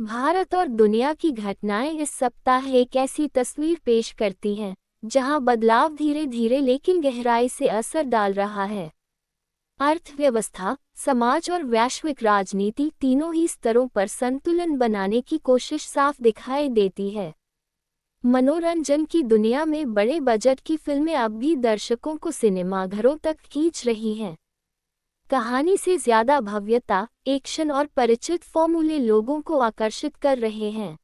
भारत और दुनिया की घटनाएं इस सप्ताह एक ऐसी तस्वीर पेश करती हैं, जहां बदलाव धीरे धीरे लेकिन गहराई से असर डाल रहा है। अर्थव्यवस्था, समाज और वैश्विक राजनीति तीनों ही स्तरों पर संतुलन बनाने की कोशिश साफ दिखाई देती है। मनोरंजन की दुनिया में बड़े बजट की फिल्में अब भी दर्शकों को सिनेमाघरों तक खींच रही हैं। कहानी से ज्यादा भव्यता, एक्शन और परिचित फॉर्मूले लोगों को आकर्षित कर रहे हैं।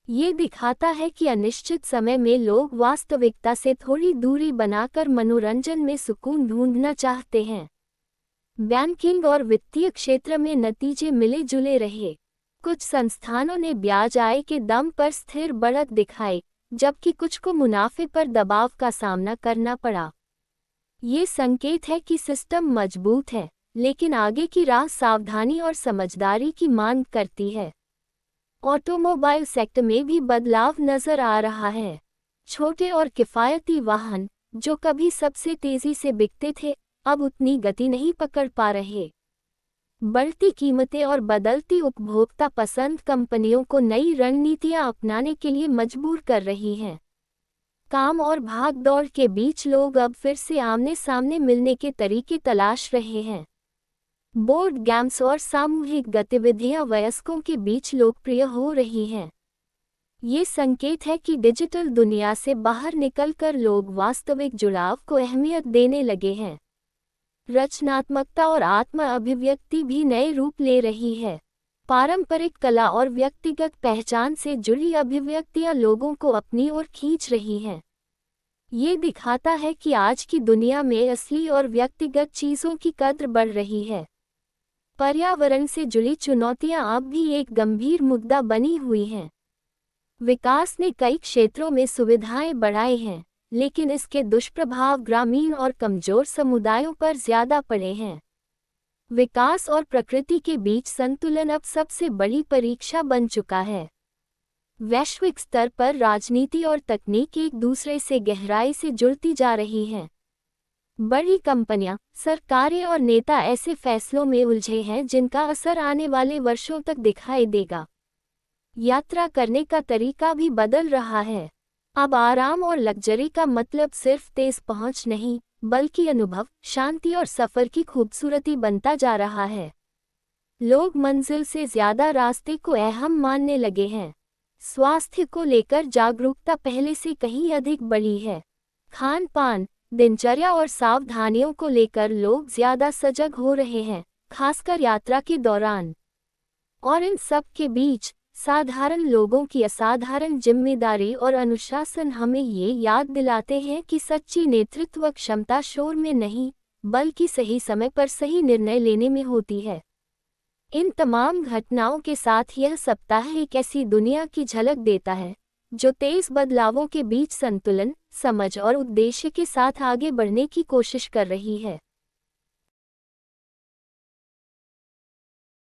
ये दिखाता है कि अनिश्चित समय में लोग वास्तविकता से थोड़ी दूरी बनाकर मनोरंजन में सुकून ढूंढना चाहते हैं। बैंकिंग और वित्तीय क्षेत्र में नतीजे मिले जुले रहे। कुछ संस्थानों ने ब्याज आय के दम पर स्थिर बढ़त दिखाई, जबकि कुछ को मुनाफे पर दबाव का सामना करना पड़ा। ये संकेत है कि सिस्टम मजबूत है, लेकिन आगे की राह सावधानी और समझदारी की मांग करती है। ऑटोमोबाइल सेक्टर में भी बदलाव नजर आ रहा है। छोटे और किफायती वाहन, जो कभी सबसे तेजी से बिकते थे, अब उतनी गति नहीं पकड़ पा रहे। बढ़ती कीमतें और बदलती उपभोक्ता पसंद कंपनियों को नई रणनीतियां अपनाने के लिए मजबूर कर रही हैं। काम और भाग-दौड़ के बीच लोग अब फिर से आमने सामने मिलने के तरीके तलाश रहे हैं। बोर्ड गेम्स और सामूहिक गतिविधियां वयस्कों के बीच लोकप्रिय हो रही हैं। ये संकेत है कि डिजिटल दुनिया से बाहर निकलकर लोग वास्तविक जुड़ाव को अहमियत देने लगे हैं। रचनात्मकता और आत्म अभिव्यक्ति भी नए रूप ले रही है। पारंपरिक कला और व्यक्तिगत पहचान से जुड़ी अभिव्यक्तियां लोगों को अपनी ओर खींच रही हैं। ये दिखाता है कि आज की दुनिया में असली और व्यक्तिगत चीज़ों की कद्र बढ़ रही है। पर्यावरण से जुड़ी चुनौतियां अब भी एक गंभीर मुद्दा बनी हुई हैं। विकास ने कई क्षेत्रों में सुविधाएं बढ़ाई हैं, लेकिन इसके दुष्प्रभाव ग्रामीण और कमजोर समुदायों पर ज्यादा पड़े हैं। विकास और प्रकृति के बीच संतुलन अब सबसे बड़ी परीक्षा बन चुका है। वैश्विक स्तर पर राजनीति और तकनीक एक दूसरे से गहराई से जुड़ती जा रही हैं। बड़ी कंपनियां, सरकारें और नेता ऐसे फैसलों में उलझे हैं जिनका असर आने वाले वर्षों तक दिखाई देगा। यात्रा करने का तरीका भी बदल रहा है। अब आराम और लग्जरी का मतलब सिर्फ तेज पहुंच नहीं, बल्कि अनुभव, शांति और सफर की खूबसूरती बनता जा रहा है। लोग मंजिल से ज्यादा रास्ते को अहम मानने लगे हैं। स्वास्थ्य को लेकर जागरूकता पहले से कहीं अधिक बढ़ी है। खान पान, दिनचर्या और सावधानियों को लेकर लोग ज्यादा सजग हो रहे हैं, खासकर यात्रा के दौरान। और इन सब के बीच साधारण लोगों की असाधारण जिम्मेदारी और अनुशासन हमें ये याद दिलाते हैं कि सच्ची नेतृत्व क्षमता शोर में नहीं, बल्कि सही समय पर सही निर्णय लेने में होती है। इन तमाम घटनाओं के साथ यह सप्ताह एक ऐसी दुनिया की झलक देता है, जो तेज बदलावों के बीच संतुलन, समझ और उद्देश्य के साथ आगे बढ़ने की कोशिश कर रही है।